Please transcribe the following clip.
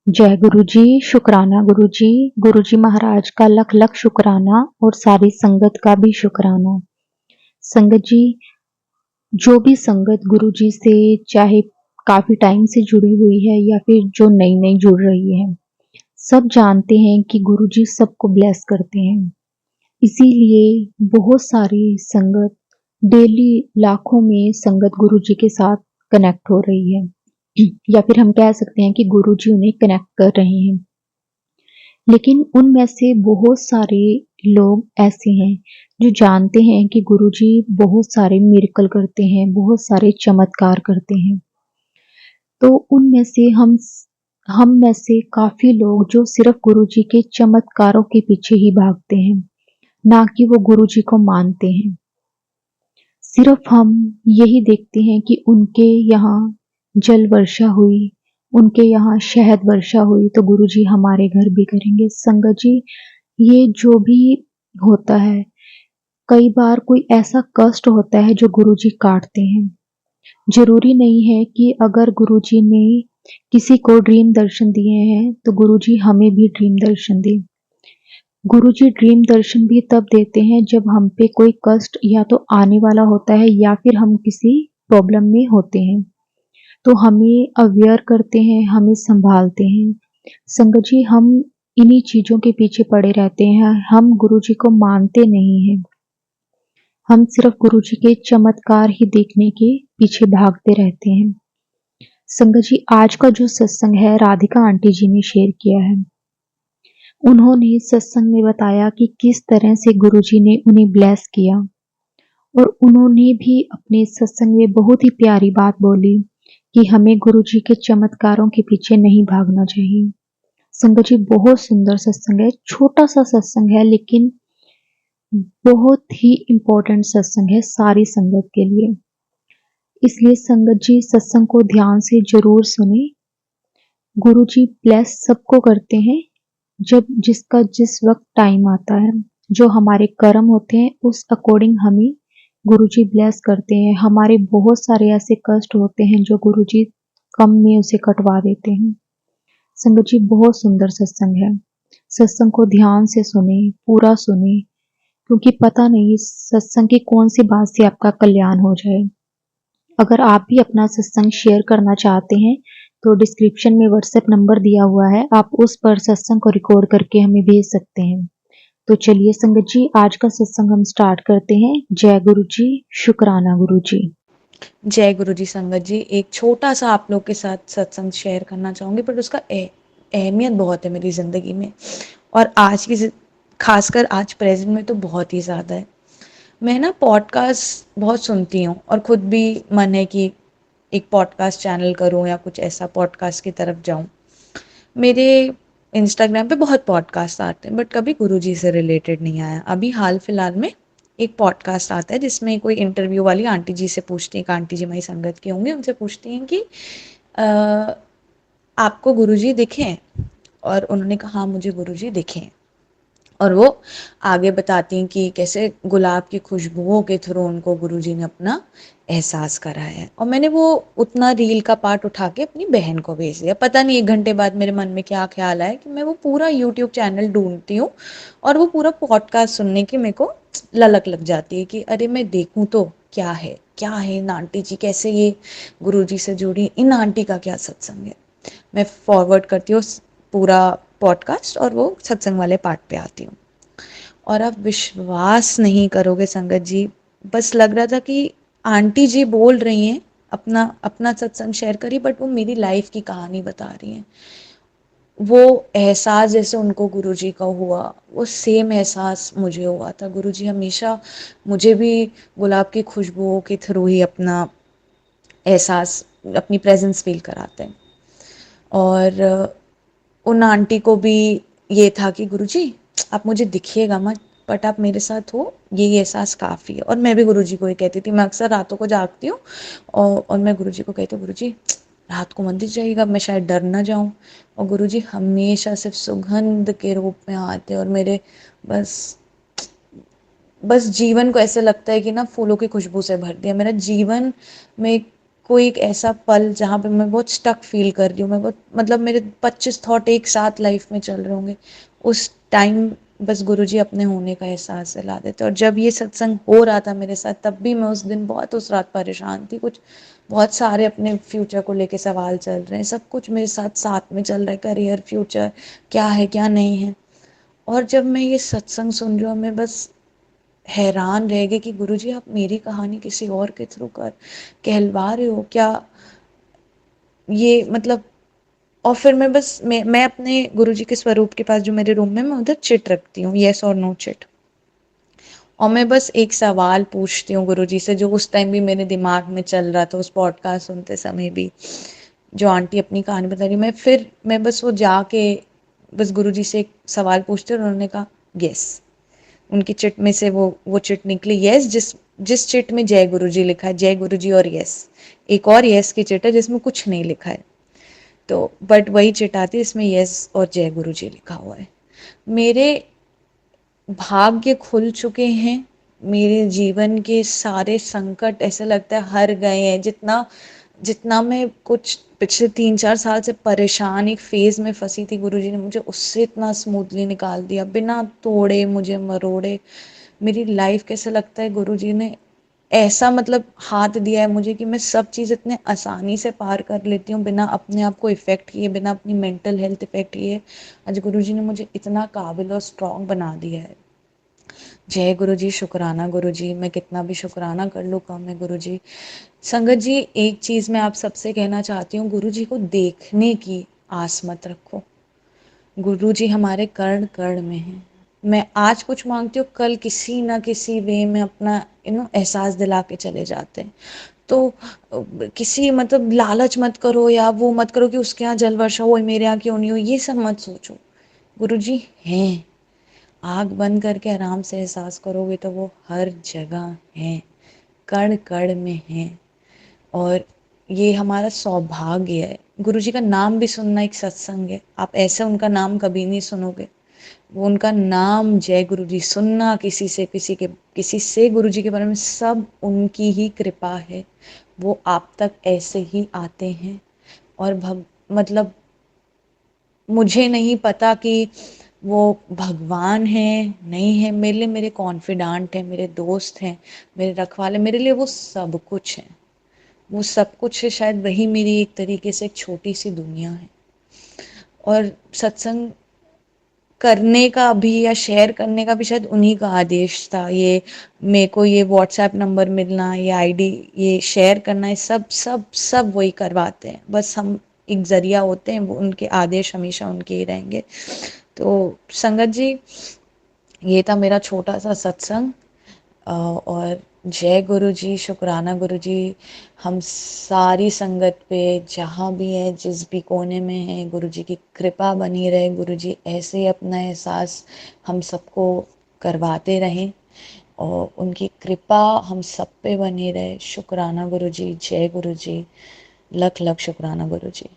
जय गुरु जी, शुक्राना गुरु जी। गुरु जी महाराज का लख लख शुक्राना और सारी संगत का भी शुक्राना। संगत जी, जो भी संगत गुरु जी से चाहे काफी टाइम से जुड़ी हुई है या फिर जो नई नई जुड़ रही है, सब जानते हैं कि गुरु जी सबको ब्लेस करते हैं। इसीलिए बहुत सारी संगत डेली लाखों में संगत गुरु जी के साथ कनेक्ट हो रही है या फिर हम कह सकते हैं कि गुरु जी उन्हें कनेक्ट कर रहे हैं। लेकिन उनमें से बहुत सारे लोग ऐसे हैं जो जानते हैं कि गुरुजी बहुत सारे मिरेकल करते हैं, बहुत सारे चमत्कार करते हैं। तो उनमें से हम में से काफ़ी लोग जो सिर्फ़ गुरुजी के चमत्कारों के पीछे ही भागते हैं, ना कि वो गुरुजी को मानते हैं। सिर्फ़ हम यही देखते हैं कि उनके यहाँ जल वर्षा हुई, उनके यहाँ शहद वर्षा हुई तो गुरुजी हमारे घर भी करेंगे। संगत जी, ये जो भी होता है, कई बार कोई ऐसा कष्ट होता है जो गुरुजी काटते हैं। ज़रूरी नहीं है कि अगर गुरुजी ने किसी को ड्रीम दर्शन दिए हैं, तो गुरुजी हमें भी ड्रीम दर्शन दें। गुरुजी ड्रीम दर्शन भी तब देते हैं जब हम पे कोई कष्ट या तो आने वाला होता है या फिर हम किसी प्रॉब्लम में होते हैं। तो हमें अवेयर करते हैं, हमें सँभालते हैं। संगत जी, हम इन्हीं चीज़ों के पीछे पड़े रहते हैं, हम गुरुजी को मानते नहीं हैं। हम सिर्फ़ गुरुजी के चमत्कार ही देखने के पीछे भागते रहते हैं। संगत जी, आज का जो सत्संग है राधिका आंटी जी ने शेयर किया है। उन्होंने सत्संग में बताया कि किस तरह से गुरुजी ने उन्हें ब्लेस किया और उन्होंने भी अपने सत्संग में बहुत ही प्यारी बात बोली कि हमें गुरुजी के चमत्कारों के पीछे नहीं भागना चाहिए। संगत जी, बहुत सुंदर सत्संग है, छोटा-सा सत्संग है लेकिन बहुत ही इम्पोर्टेंट सत्संग है सारी संगत के लिए। इसलिए संगत जी सत्संग को ध्यान से ज़रूर सुनें। गुरुजी ब्लेस सबको करते हैं जब जिसका जिस वक़्त टाइम आता है। जो हमारे कर्म होते हैं उस अकॉर्डिंग हमें गुरुजी ब्लेस करते हैं। हमारे बहुत सारे ऐसे कष्ट होते हैं जो गुरुजी कम में उसे कटवा देते हैं। संगत जी, बहुत सुंदर सत्संग है। सत्संग को ध्यान से सुनें, पूरा सुनें, क्योंकि पता नहीं इस सत्संग की कौन-सी बात से आपका कल्याण हो जाए। अगर आप भी अपना सत्संग शेयर करना चाहते हैं, तो डिस्क्रिप्शन में व्हाट्सएप नंबर दिया हुआ है, आप उस पर सत्संग को रिकॉर्ड करके हमें भेज सकते हैं। तो चलिए संगत जी, आज का सत्संग हम स्टार्ट करते हैं। जय गुरु जी, शुक्राना गुरु जी। जय गुरु जी। संगत जी, एक छोटा सा आप लोग के साथ सत्संग शेयर करना चाहूँगी, बट उसका अहमियत बहुत है मेरी ज़िंदगी में, और आज की खासकर आज प्रेजेंट में तो बहुत ही ज़्यादा है। मैं ना पॉडकास्ट बहुत सुनती हूँ और ख़ुद भी मन है कि एक पॉडकास्ट चैनल करूँ या कुछ ऐसा पॉडकास्ट की तरफ जाऊँ। मेरे इंस्टाग्राम पे बहुत पॉडकास्ट आते हैं बट कभी गुरुजी से रिलेटेड नहीं आया। अभी हाल फिलहाल में एक पॉडकास्ट आता है जिसमें कोई इंटरव्यू वाली आंटी जी से पूछती है, एक आंटी जी हमारी संगत की होंगी, उनसे पूछती हैं कि आपको गुरुजी दिखे हैं? और उन्होंने कहा हाँ मुझे गुरुजी दिखे हैं। और वो आगे बताती हैं कि कैसे गुलाब की खुशबुओं के थ्रू उनको गुरुजी ने अपना एहसास कराया है। और मैंने वो उतना रील का पार्ट उठा के अपनी बहन को भेज दिया। पता नहीं 1 घंटे बाद मेरे मन में क्या ख्याल आया कि मैं वो पूरा यूट्यूब चैनल ढूंढती हूँ और वो पूरा पॉडकास्ट सुनने की मेरे को ललक लग जाती है कि अरे मैं देखूँ तो क्या है इन आंटी जी, कैसे ये गुरुजी से जुड़ी, इन आंटी का क्या सत्संग है। मैं फॉरवर्ड करती हूँ पूरा पॉडकास्ट और वो सत्संग वाले पार्ट पे आती हूँ। और आप विश्वास नहीं करोगे संगत जी, बस लग रहा था कि आंटी जी बोल रही हैं, अपना अपना सत्संग शेयर करी, बट वो मेरी लाइफ की कहानी बता रही हैं। वो एहसास जैसे उनको गुरुजी का हुआ, वो सेम एहसास मुझे हुआ था। गुरुजी हमेशा मुझे भी गुलाब की खुशबुओं के थ्रू ही अपना एहसास, अपनी प्रेजेंस फील कराते हैं। और उन आंटी को भी ये था कि गुरुजी आप मुझे दिखिएगा मत, बट आप मेरे साथ हो, ये एहसास काफ़ी है। और मैं भी गुरुजी को ही कहती थी, मैं अक्सर रातों को जागती हूँ और मैं गुरुजी को कहती हूँ गुरुजी रात को मत दिख जाइएगा, मैं शायद डर ना जाऊँ। और गुरुजी हमेशा सिर्फ सुगंध के रूप में आते और मेरे बस बस जीवन को ऐसे लगता है कि ना फूलों की खुशबू से भर दिया। मेरा जीवन में कोई एक ऐसा पल जहाँ पे मैं बहुत स्टक फील कर रही हूँ, मैं बहुत मतलब मेरे 25 थॉट एक साथ लाइफ में चल रहे होंगे, उस टाइम बस गुरुजी अपने होने का एहसास दिला देते। और जब ये सत्संग हो रहा था मेरे साथ, तब भी मैं उस दिन बहुत, उस रात परेशान थी, कुछ बहुत सारे अपने फ्यूचर को लेके सवाल चल रहे हैं, सब कुछ मेरे साथ साथ में चल रहा है, करियर, फ्यूचर क्या है क्या नहीं है। और जब मैं ये सत्संग सुन रही हूँ, मैं बस हैरान रह गई कि गुरुजी आप मेरी कहानी किसी और के थ्रू कर कहलवा रहे हो क्या, ये मतलब। और फिर मैं बस मैं अपने गुरुजी के स्वरूप के पास जो मेरे रूम में, मैं उधर चिट रखती हूँ, येस और नो चिट। और मैं बस एक सवाल पूछती हूँ गुरुजी से, जो उस टाइम भी मेरे दिमाग में चल रहा था, उस पॉडकास्ट सुनते समय भी, जो आंटी अपनी कहानी बता रही, मैं बस वो जाके बस गुरुजी से एक सवाल पूछती हूँ, और उन्होंने कहा यस। उनकी चिट में से वो चिट निकली यस, जिस जिस चिट में जय गुरुजी लिखा है, जय गुरुजी और यस। एक और यस की चिट है जिसमें कुछ नहीं लिखा है, तो बट वही चिट आती है इसमें यस और जय गुरुजी लिखा हुआ है। मेरे भाग्य खुल चुके हैं, मेरे जीवन के सारे संकट ऐसे लगता है हर गए हैं। जितना जितना मैं कुछ पिछले 3-4 साल से परेशान एक फेज में फंसी थी, गुरुजी ने मुझे उससे इतना स्मूथली निकाल दिया, बिना तोड़े मुझे मरोड़े। मेरी लाइफ कैसे लगता है गुरुजी ने ऐसा मतलब हाथ दिया है मुझे कि मैं सब चीज़ इतने आसानी से पार कर लेती हूँ, बिना अपने आप को इफ़ेक्ट किए, बिना अपनी मेंटल हेल्थ इफ़ेक्ट किए। आज गुरुजी ने मुझे इतना काबिल और स्ट्रॉन्ग बना दिया है। जय गुरुजी, शुक्राना गुरुजी, मैं कितना भी शुक्राना कर लूँ कम है गुरुजी। संगत जी, एक चीज़ मैं आप सबसे कहना चाहती हूँ, गुरुजी को देखने की आस मत रखो। गुरुजी हमारे कर्ण कर्ण में हैं। मैं आज कुछ मांगती हूँ, कल किसी ना किसी वे में अपना एहसास दिला के चले जाते हैं। तो किसी मतलब लालच मत करो, या वो मत करो कि उसके यहाँ जल वर्षा हो, मेरे यहाँ क्यों नहीं हो, ये सब मत सोचो। गुरुजी हैं। आग बंद करके आराम से एहसास करोगे तो वो हर जगह हैं, कण कण में हैं। और ये हमारा सौभाग्य है। गुरुजी का नाम भी सुनना एक सत्संग है। आप ऐसे उनका नाम कभी नहीं सुनोगे। वो उनका नाम जय गुरुजी सुनना, किसी से गुरुजी के बारे में, सब उनकी ही कृपा है। वो आप तक ऐसे ही आते हैं। और मतलब मुझे नहीं पता कि वो भगवान है नहीं है, मेरे लिए मेरे कॉन्फिडेंट है, मेरे दोस्त हैं, मेरे रखवाले, मेरे लिए वो सब कुछ है। वो सब कुछ है, शायद वही मेरी एक तरीके से एक छोटी सी दुनिया है। और सत्संग करने का भी या शेयर करने का भी शायद उन्हीं का आदेश था। ये मेरे को ये व्हाट्सएप नंबर मिलना, ये आईडी, ये शेयर करना, ये सब सब सब वही करवाते हैं, बस हम एक जरिया होते हैं। वो उनके आदेश हमेशा उनके ही रहेंगे। तो संगत जी, ये था मेरा छोटा सा सत्संग। और जय गुरु जी, शुक्राना गुरु जी। हम सारी संगत पे जहाँ भी है, जिस भी कोने में है, गुरु जी की कृपा बनी रहे। गुरु जी ऐसे ही अपना एहसास हम सबको करवाते रहें, और उनकी कृपा हम सब पे बनी रहे। शुक्राना गुरु जी, जय गुरु जी, लख लख शुक्राना गुरु जी।